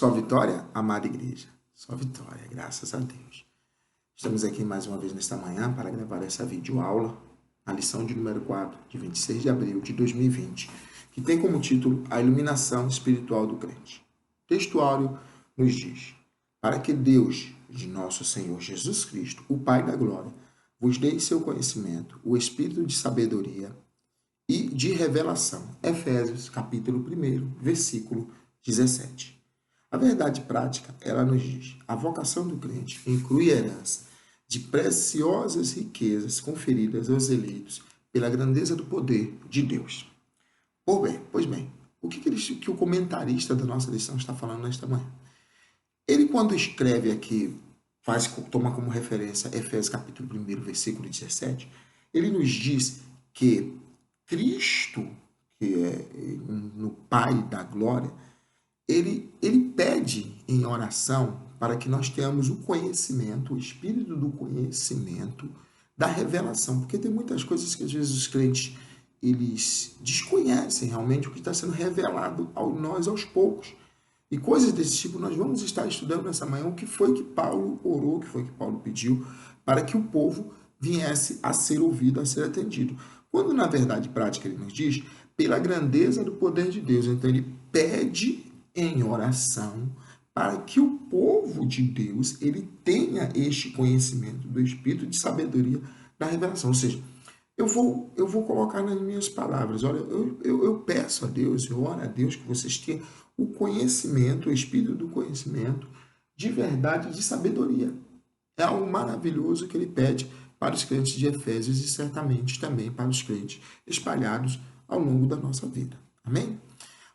Só vitória, amada igreja. Só vitória, graças a Deus. Estamos aqui mais uma vez nesta manhã para gravar essa videoaula, a lição de número 4, de 26 de abril de 2020, que tem como título A Iluminação Espiritual do Crente. O textuário nos diz: para que Deus, de nosso Senhor Jesus Cristo, o Pai da glória, vos dê em seu conhecimento o espírito de sabedoria e de revelação. Efésios, capítulo 1, versículo 17. A verdade prática, ela nos diz: a vocação do crente inclui a herança de preciosas riquezas conferidas aos eleitos pela grandeza do poder de Deus. Pois bem, o que o comentarista da nossa lição está falando nesta manhã? Ele, quando escreve aqui, toma como referência Efésios capítulo 1, versículo 17, ele nos diz que Cristo, que é no Pai da glória, ele pede em oração para que nós tenhamos o conhecimento, o espírito do conhecimento, da revelação, porque tem muitas coisas que às vezes os crentes eles desconhecem realmente o que está sendo revelado a nós aos poucos. E coisas desse tipo nós vamos estar estudando nessa manhã, o que foi que Paulo orou, o que foi que Paulo pediu para que o povo viesse a ser ouvido, a ser atendido. Quando na verdade prática ele nos diz, pela grandeza do poder de Deus, então ele pede em oração para que o povo de Deus ele tenha este conhecimento do espírito de sabedoria da revelação. Ou seja, eu vou colocar nas minhas palavras, olha, eu peço a Deus, eu oro a Deus que vocês tenham o conhecimento, o espírito do conhecimento de verdade, de sabedoria. É algo maravilhoso que ele pede para os crentes de Efésios e certamente também para os crentes espalhados ao longo da nossa vida. Amém?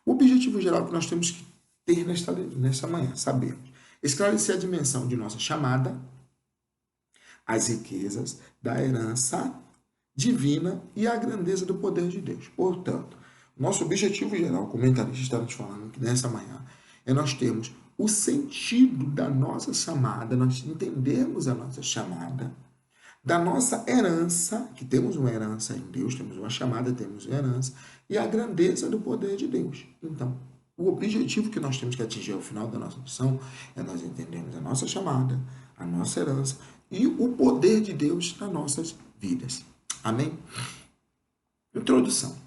O objetivo geral que nós temos que ter nesta manhã, sabemos, esclarecer a dimensão de nossa chamada, as riquezas da herança divina e a grandeza do poder de Deus. Portanto, nosso objetivo geral, o comentarista está nos falando que nessa manhã, é nós termos o sentido da nossa chamada, nós entendermos a nossa chamada, da nossa herança, que temos uma herança em Deus, temos uma chamada, temos uma herança, e a grandeza do poder de Deus. Então, o objetivo que nós temos que atingir ao final da nossa missão é nós entendermos a nossa chamada, a nossa herança e o poder de Deus nas nossas vidas. Amém? Introdução.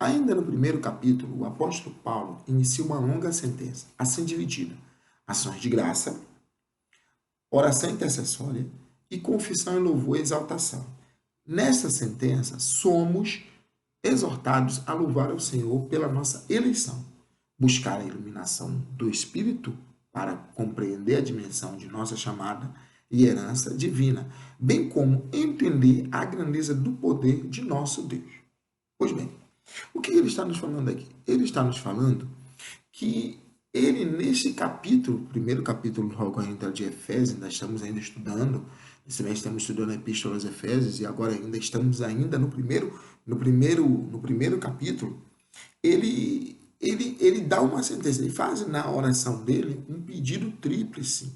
Ainda no primeiro capítulo, o apóstolo Paulo inicia uma longa sentença, assim dividida: ações de graça, oração intercessória e confissão em louvor e exaltação. Nessa sentença, somos exortados a louvar ao Senhor pela nossa eleição, buscar a iluminação do Espírito para compreender a dimensão de nossa chamada e herança divina, bem como entender a grandeza do poder de nosso Deus. Pois bem, o que ele está nos falando aqui? Ele está nos falando que ele, neste capítulo, primeiro capítulo logo ainda de Efésios, nós estamos ainda estudando, esse mês estamos estudando a Epístola aos Efésios e agora ainda estamos ainda no primeiro capítulo, ele dá uma sentença, ele faz na oração dele um pedido tríplice.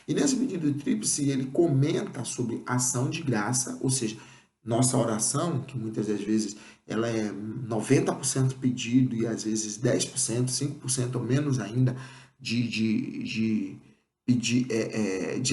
E nesse pedido tríplice ele comenta sobre ação de graça, ou seja, nossa oração, que muitas das vezes ela é 90% pedido e às vezes 10%, 5% ou menos ainda de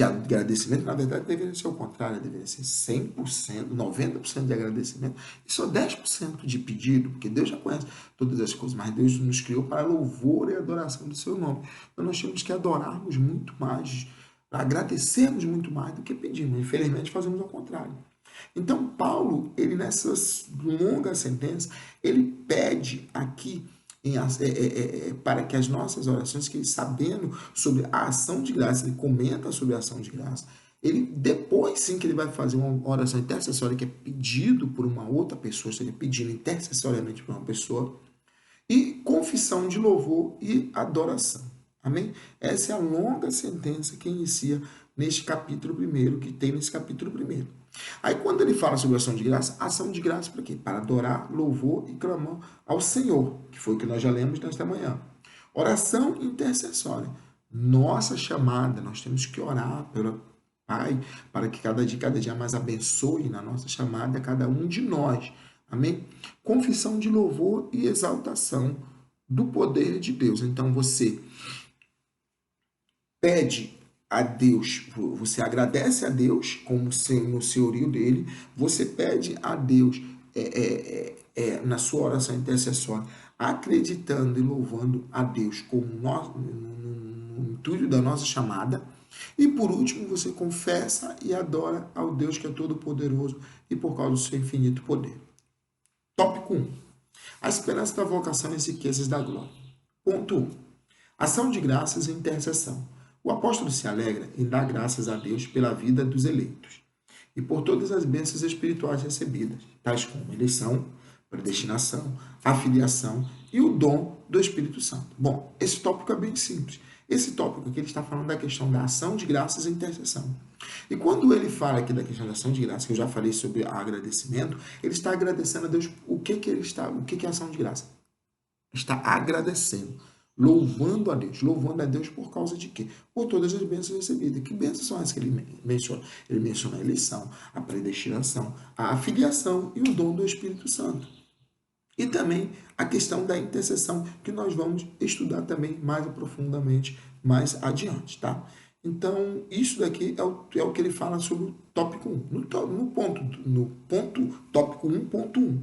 agradecimento, na verdade deveria ser o contrário, deveria ser 100%, 90% de agradecimento e só 10% de pedido, porque Deus já conhece todas as coisas, mas Deus nos criou para louvor e adoração do seu nome. Então nós temos que adorarmos muito mais, agradecermos muito mais do que pedimos. Infelizmente fazemos ao contrário. Então Paulo, ele nessa longa sentença, ele pede aqui para que as nossas orações, que ele sabendo sobre a ação de graça, ele comenta sobre a ação de graça, ele depois sim que ele vai fazer uma oração intercessória que é pedido por uma outra pessoa, seja pedindo intercessoriamente por uma pessoa, e confissão de louvor e adoração. Amém? Essa é a longa sentença que inicia neste capítulo 1, que tem nesse capítulo 1. Aí quando ele fala sobre ação de graça para quê? Para adorar, louvor e clamor ao Senhor, que foi o que nós já lemos nesta manhã. Oração intercessória. Nossa chamada, nós temos que orar pelo Pai, para que cada dia mais abençoe na nossa chamada cada um de nós. Amém? Confissão de louvor e exaltação do poder de Deus. Então você pede a Deus, você agradece a Deus como no senhorio dele, você pede a Deus na sua oração intercessória, acreditando e louvando a Deus como no intuito da nossa chamada, e por último você confessa e adora ao Deus que é todo-poderoso e por causa do seu infinito poder. Tópico 1. A esperança da vocação e as riquezas da glória. Ponto 1. Ação de graças e intercessão. O apóstolo se alegra em dar graças a Deus pela vida dos eleitos e por todas as bênçãos espirituais recebidas, tais como eleição, predestinação, afiliação e o dom do Espírito Santo. Bom, esse tópico é bem simples. Esse tópico aqui ele está falando da questão da ação de graças e intercessão. E quando ele fala aqui da questão da ação de graça, que eu já falei sobre agradecimento, ele está agradecendo a Deus. O que é ação de graça? Está agradecendo, louvando a Deus por causa de quê? Por todas as bênçãos recebidas. Que bênçãos são as que ele menciona? Ele menciona a eleição, a predestinação, a afiliação e o dom do Espírito Santo. E também a questão da intercessão, que nós vamos estudar também mais profundamente mais adiante, tá? Então, isso daqui é o que ele fala sobre o tópico 1. No ponto tópico 1.1.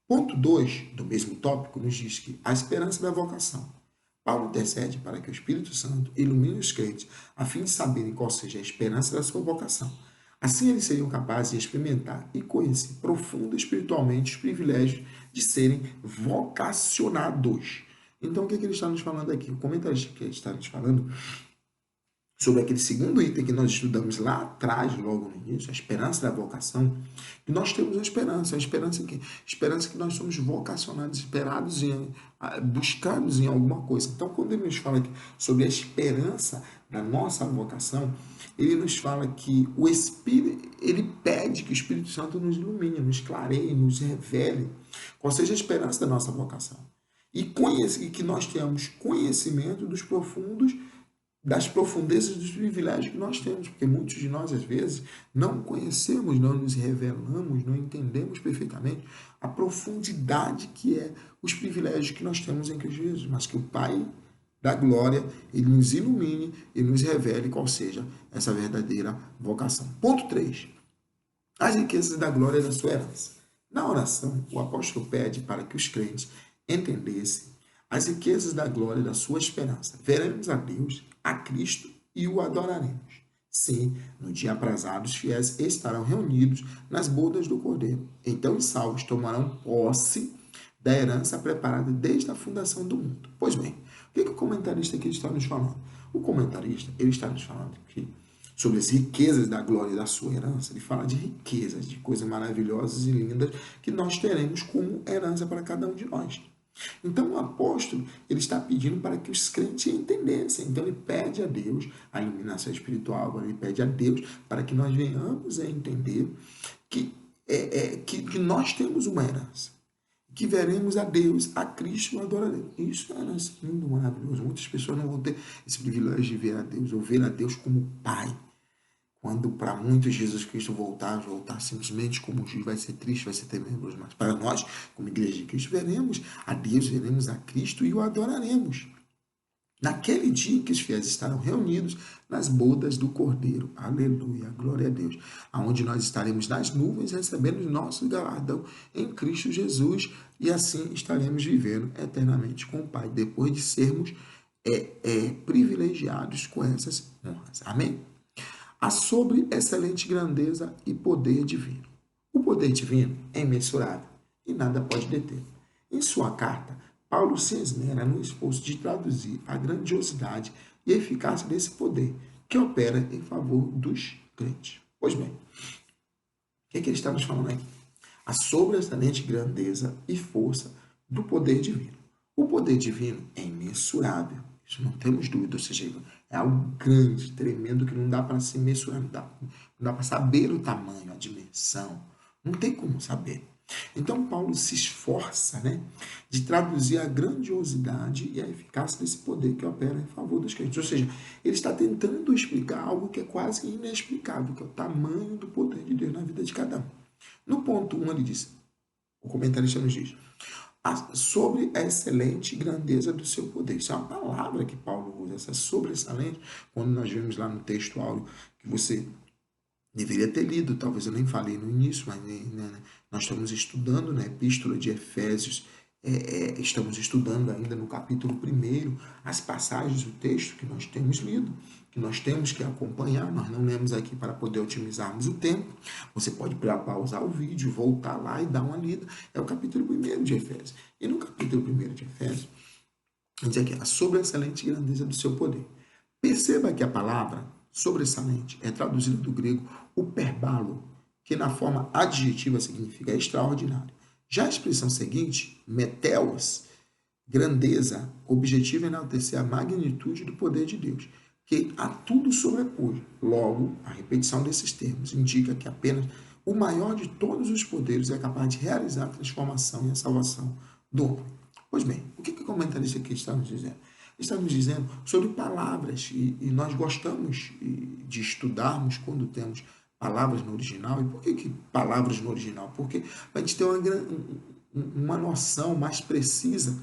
Ponto 2 do mesmo tópico nos diz que a esperança da vocação. Paulo intercede para que o Espírito Santo ilumine os crentes, a fim de saberem qual seja a esperança da sua vocação. Assim, eles seriam capazes de experimentar e conhecer profundo espiritualmente os privilégios de serem vocacionados. Então, o que ele está nos falando aqui? O comentarista que está nos falando sobre aquele segundo item que nós estudamos lá atrás, logo no início, a esperança da vocação, que nós temos a esperança que nós somos vocacionados, esperados, buscados em alguma coisa. Então, quando ele nos fala aqui sobre a esperança da nossa vocação, ele nos fala que o Espírito, ele pede que o Espírito Santo nos ilumine, nos clareie, nos revele qual seja a esperança da nossa vocação. E que nós tenhamos conhecimento das profundezas dos privilégios que nós temos, porque muitos de nós, às vezes, não conhecemos, não nos revelamos, não entendemos perfeitamente a profundidade que é os privilégios que nós temos em Cristo Jesus, mas que o Pai da glória, ele nos ilumine e nos revele qual seja essa verdadeira vocação. Ponto 3. As riquezas da glória da sua herança. Na oração, o apóstolo pede para que os crentes entendessem as riquezas da glória da sua esperança. Veremos a Deus, a Cristo e o adoraremos. Sim, no dia aprazado, os fiéis estarão reunidos nas bodas do Cordeiro. Então os salvos tomarão posse da herança preparada desde a fundação do mundo. Pois bem, o que o comentarista aqui está nos falando? O comentarista ele está nos falando aqui sobre as riquezas da glória da sua herança. Ele fala de riquezas, de coisas maravilhosas e lindas que nós teremos como herança para cada um de nós. Então o apóstolo ele está pedindo para que os crentes entendessem. Então ele pede a Deus a iluminação espiritual, agora ele pede a Deus para que nós venhamos a entender que nós temos uma herança, que veremos a Deus, a Cristo e o adoraremos. Isso é lindo, maravilhoso. Muitas pessoas não vão ter esse privilégio de ver a Deus, ou ver a Deus como Pai. Quando para muitos Jesus Cristo voltar simplesmente como juiz, vai ser triste, vai ser temeroso. Mas para nós, como igreja de Cristo, veremos a Deus, veremos a Cristo e o adoraremos. Naquele dia em que os fiéis estarão reunidos nas bodas do Cordeiro. Aleluia, glória a Deus. Aonde nós estaremos nas nuvens recebendo nosso galardão em Cristo Jesus e assim estaremos vivendo eternamente com o Pai, depois de sermos privilegiados com essas honras. Amém? A sobre excelente grandeza e poder divino. O poder divino é imensurável e nada pode deter. Em sua carta, Paulo se esmera no esforço de traduzir a grandiosidade e eficácia desse poder que opera em favor dos crentes. Pois bem, o que ele está nos falando aqui? A sobressalente grandeza e força do poder divino. O poder divino é imensurável, isso não temos dúvida, ou seja, é algo grande, tremendo, que não dá para se mensurar, não dá para saber o tamanho, a dimensão, não tem como saber. Então Paulo se esforça, de traduzir a grandiosidade e a eficácia desse poder que opera em favor dos crentes. Ou seja, ele está tentando explicar algo que é quase inexplicável, que é o tamanho do poder de Deus na vida de cada um. No ponto 1, ele diz, o comentarista nos diz, sobre a excelente grandeza do seu poder. Isso é uma palavra que Paulo usa, essa sobressalente, quando nós vemos lá no texto áureo que você deveria ter lido, talvez eu nem falei no início, mas nós estamos estudando na Epístola de Efésios, estamos estudando ainda no capítulo 1 as passagens do texto que nós temos lido, que nós temos que acompanhar, nós não lemos aqui para poder otimizarmos o tempo, você pode pausar o vídeo, voltar lá e dar uma lida, é o capítulo 1 de Efésios, e no capítulo 1 de Efésios, diz aqui, a sobreexcelente grandeza do seu poder. Perceba que a palavra sobressalente é traduzida do grego uperbalo, que na forma adjetiva significa extraordinário. Já a expressão seguinte, meteos, grandeza, objetivo é enaltecer a magnitude do poder de Deus, que a tudo sobrepôs. Logo, a repetição desses termos indica que apenas o maior de todos os poderes é capaz de realizar a transformação e a salvação do homem. Pois bem, o que o comentarista aqui está nos dizendo? Está nos dizendo sobre palavras, e nós gostamos de estudarmos quando temos palavras no original. E por que palavras no original? Porque a gente tem uma noção mais precisa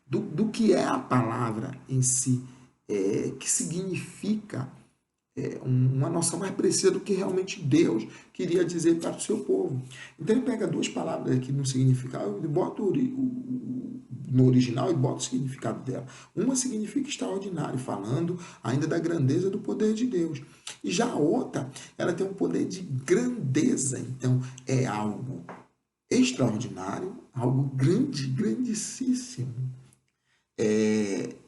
do que é a palavra em si, que significa uma noção mais precisa do que realmente Deus queria dizer para o seu povo. Então ele pega duas palavras aqui no significado e bota no original e bota o significado dela. Uma significa extraordinário, falando ainda da grandeza do poder de Deus. E já a outra, ela tem um poder de grandeza. Então é algo extraordinário, algo grande, grandíssimo.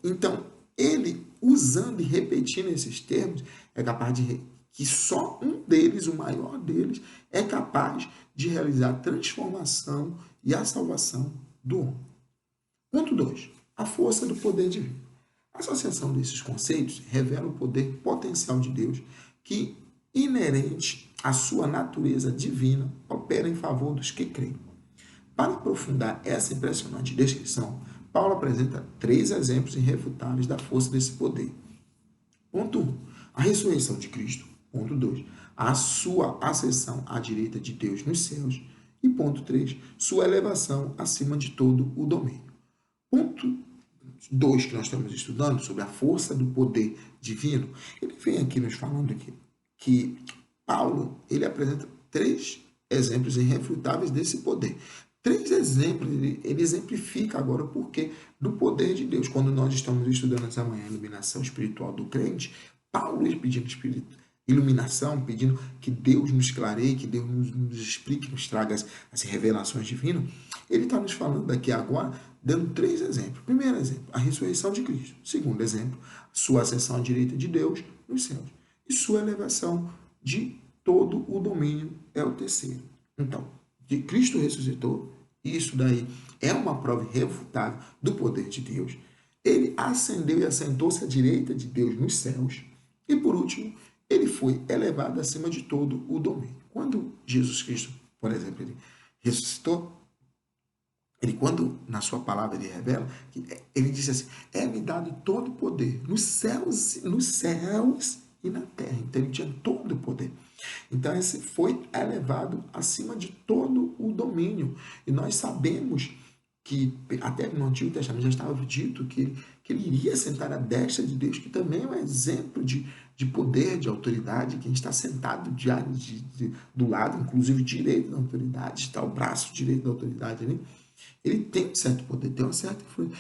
Então, ele, usando e repetindo esses termos, é capaz de que só um deles, o maior deles, é capaz de realizar a transformação e a salvação do homem. Ponto 2. A força do poder divino. A associação desses conceitos revela o poder potencial de Deus que, inerente à sua natureza divina, opera em favor dos que creem. Para aprofundar essa impressionante descrição, Paulo apresenta 3 exemplos irrefutáveis da força desse poder. Ponto 1. A ressurreição de Cristo. Ponto 2. A sua ascensão à direita de Deus nos céus. E ponto 3. Sua elevação acima de todo o domínio. Ponto 2 que nós estamos estudando, sobre a força do poder divino, ele vem aqui nos falando que Paulo ele apresenta 3 exemplos irrefutáveis desse poder. 3 exemplos, ele exemplifica agora o porquê do poder de Deus. Quando nós estamos estudando essa manhã a iluminação espiritual do crente, Paulo pedindo iluminação, pedindo que Deus nos clareie, que Deus nos explique, nos traga as revelações divinas. Ele está nos falando aqui agora, dando 3 exemplos. Primeiro exemplo, a ressurreição de Cristo. Segundo exemplo, sua ascensão à direita de Deus nos céus. E sua elevação de todo o domínio é o terceiro. Então, que Cristo ressuscitou, isso daí é uma prova irrefutável do poder de Deus. Ele ascendeu e assentou-se à direita de Deus nos céus. E por último, ele foi elevado acima de todo o domínio. Quando Jesus Cristo, por exemplo, ele ressuscitou, quando na sua palavra ele revela, ele diz assim, é-me dado todo o poder nos céus e na terra. Então ele tinha todo o poder. Então esse foi elevado acima de todo o domínio. E nós sabemos que até no Antigo Testamento já estava dito que ele iria sentar à destra de Deus, que também é um exemplo de poder, de autoridade, que a gente está sentado do lado, inclusive direito da autoridade, está o braço direito da autoridade ali. Ele tem um certo poder, tem uma certa influência.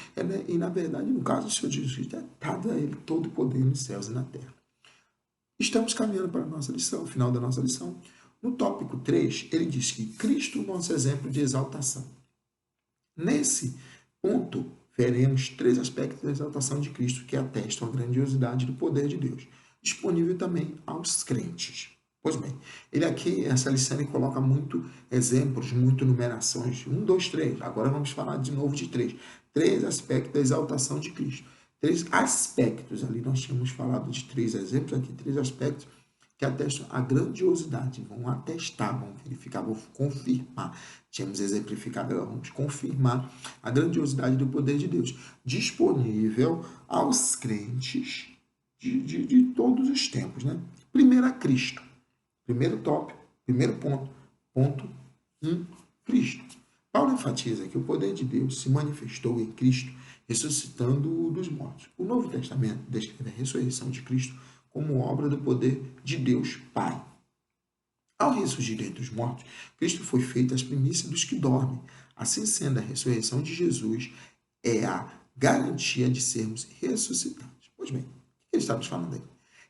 E na verdade, no caso do Senhor Jesus Cristo, é dado a ele todo o poder nos céus e na terra. Estamos caminhando para a nossa lição, o final da nossa lição. No tópico 3, ele diz que Cristo é o nosso exemplo de exaltação. Nesse ponto, veremos 3 aspectos da exaltação de Cristo que atestam a grandiosidade do poder de Deus, disponível também aos crentes. Pois bem, ele aqui, essa lição, ele coloca muito exemplos, muito numerações. 1, 2, 3. Agora vamos falar de novo de 3. 3 aspectos da exaltação de Cristo. 3 aspectos, ali nós tínhamos falado de 3 exemplos, aqui 3 aspectos que atestam a grandiosidade, vão atestar, vão verificar, vão confirmar. Tínhamos exemplificado, agora vamos confirmar a grandiosidade do poder de Deus, disponível aos crentes de todos os tempos. Né? Primeiro a Cristo. Primeiro tópico, primeiro ponto. Ponto 1, Cristo. Paulo enfatiza que o poder de Deus se manifestou em Cristo, ressuscitando-o dos mortos. O Novo Testamento descreve a ressurreição de Cristo como obra do poder de Deus Pai. Ao ressurgir dentre os mortos, Cristo foi feito as primícias dos que dormem. Assim sendo, a ressurreição de Jesus é a garantia de sermos ressuscitados. Pois bem, o que ele está nos falando aí?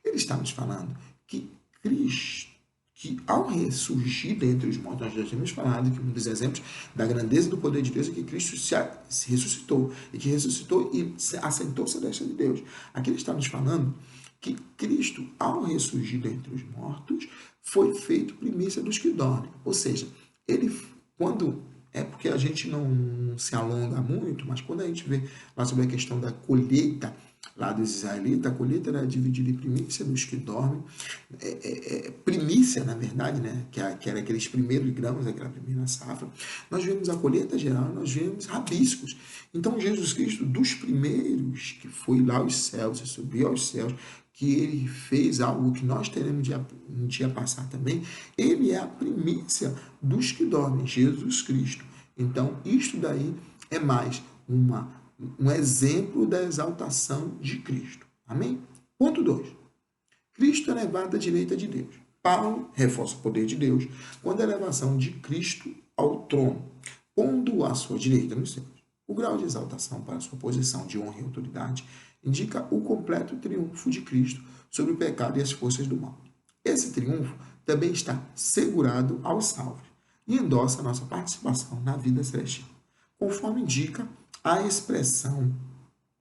Ele está nos falando que Cristo, que ao ressurgir dentre os mortos, nós já temos falado que um dos exemplos da grandeza do poder de Deus é que Cristo se ressuscitou, e que ressuscitou e assentou-se à destra de Deus. Aqui ele está nos falando que Cristo, ao ressurgir dentre os mortos, foi feito primícia dos que dormem. Ou seja, ele, quando é porque a gente não se alonga muito, mas quando a gente vê lá sobre a questão da colheita lá dos israelitas, a colheita era dividida em primícia dos que dormem, primícia, na verdade, né, que era aqueles primeiros grãos, aquela primeira safra. Nós vemos a colheita geral, nós vemos rabiscos. Então, Jesus Cristo, dos primeiros que foi lá aos céus e subiu aos céus, que ele fez algo que nós teremos um dia passar também, ele é a primícia dos que dormem, Jesus Cristo. Então, isto daí é mais um exemplo da exaltação de Cristo. Amém? Ponto 2. Cristo é elevado à direita de Deus. Paulo reforça o poder de Deus quando a elevação de Cristo ao trono, pondo-o à sua direita nos céus. O grau de exaltação para sua posição de honra e autoridade indica o completo triunfo de Cristo sobre o pecado e as forças do mal. Esse triunfo também está segurado aos salvos e endossa a nossa participação na vida celestial. Conforme indica a expressão,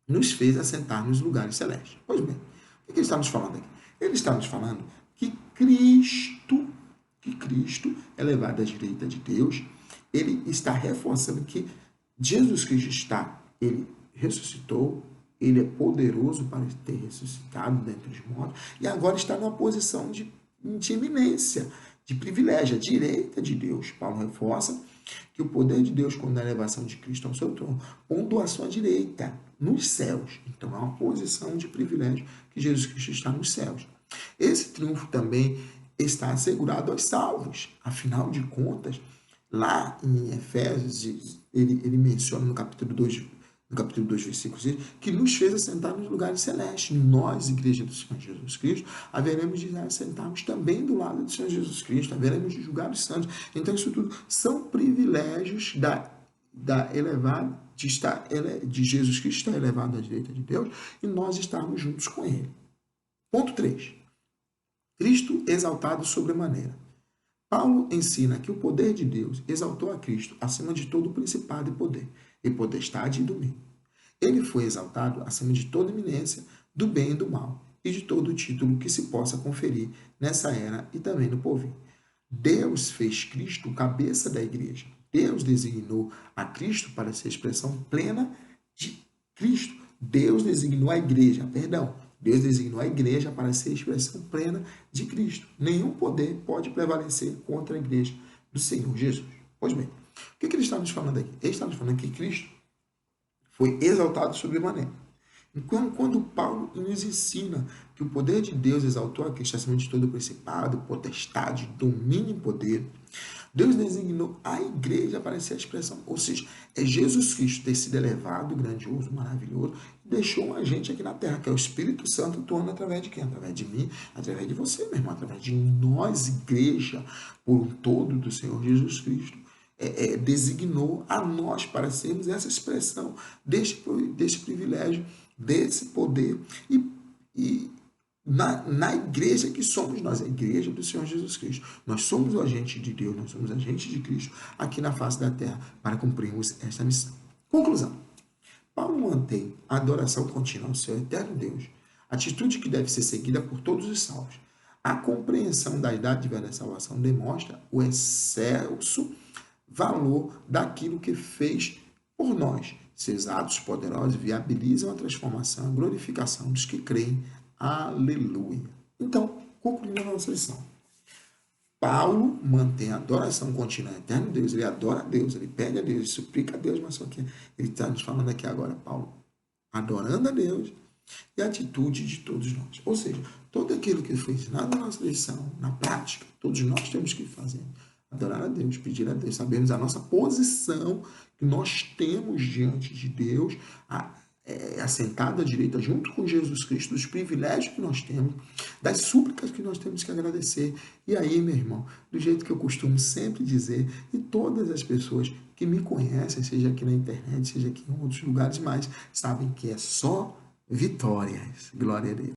nos fez assentar nos lugares celestes. Pois bem, o que ele está nos falando aqui? Ele está nos falando que Cristo é levado à direita de Deus. Ele está reforçando que Jesus Cristo ele ressuscitou, ele é poderoso para ter ressuscitado dentre os mortos, e agora está numa posição de eminência, de privilégio, à direita de Deus. Paulo reforça que o poder de Deus, quando a elevação de Cristo ao seu trono, pondo à sua direita, nos céus. Então, é uma posição de privilégio que Jesus Cristo está nos céus. Esse triunfo também está assegurado aos salvos. Afinal de contas, lá em Efésios, ele menciona no capítulo 2, versículo 6, que nos fez assentar nos lugares celestes. Nós, Igreja do Senhor Jesus Cristo, haveremos de assentarmos também do lado do Senhor Jesus Cristo, haveremos de julgar os santos. Então, isso tudo são privilégios da elevada, de Jesus Cristo estar elevado à direita de Deus e nós estarmos juntos com Ele. Ponto 3. Cristo exaltado sobremaneira. Paulo ensina que o poder de Deus exaltou a Cristo acima de todo principado e potestade e domínio. Ele foi exaltado acima de toda eminência do bem e do mal, e de todo título que se possa conferir nessa era e também no porvir. Deus fez Cristo cabeça da igreja. Deus designou a Cristo para ser a expressão plena de Cristo. Deus designou a igreja, Deus designou a igreja para ser a expressão plena de Cristo. Nenhum poder pode prevalecer contra a igreja do Senhor Jesus. Pois bem, o que ele está nos falando aqui? Ele está nos falando que Cristo foi exaltado sobremaneira. Então, quando Paulo nos ensina que o poder de Deus exaltou a Cristo acima de todo o principado, potestade, domínio e poder, Deus designou a igreja para ser a expressão, ou seja, é Jesus Cristo ter sido elevado, grandioso, maravilhoso, e deixou a gente aqui na terra, que é o Espírito Santo atuando através de quem? Através de mim, através de você, meu irmão, através de nós, igreja, por um todo do Senhor Jesus Cristo. Designou a nós para sermos essa expressão desse privilégio, desse poder e na igreja que somos nós, a igreja do Senhor Jesus Cristo. Nós somos o agente de Deus, nós somos agente de Cristo aqui na face da terra para cumprirmos esta missão. Conclusão. Paulo mantém a adoração contínua ao seu eterno Deus, atitude que deve ser seguida por todos os salvos. A compreensão da dádiva da salvação demonstra o excelso valor daquilo que fez por nós. Seus atos poderosos viabilizam a transformação e a glorificação dos que creem. Aleluia. Então, concluindo a nossa lição. Paulo mantém a adoração contínua ao eterno Deus. Ele adora a Deus, ele pede a Deus, ele suplica a Deus, mas só que ele está nos falando aqui agora, Paulo, adorando a Deus e a atitude de todos nós. Ou seja, tudo aquilo que foi ensinado na nossa lição, na prática, todos nós temos que fazer. adorar a Deus, pedir a Deus, sabermos a nossa posição que nós temos diante de Deus, assentada à direita junto com Jesus Cristo, dos privilégios que nós temos, das súplicas que nós temos que agradecer. E aí, meu irmão, do jeito que eu costumo sempre dizer, e todas as pessoas que me conhecem, seja aqui na internet, seja aqui em outros lugares mais, sabem que é só vitórias. Glória a Deus.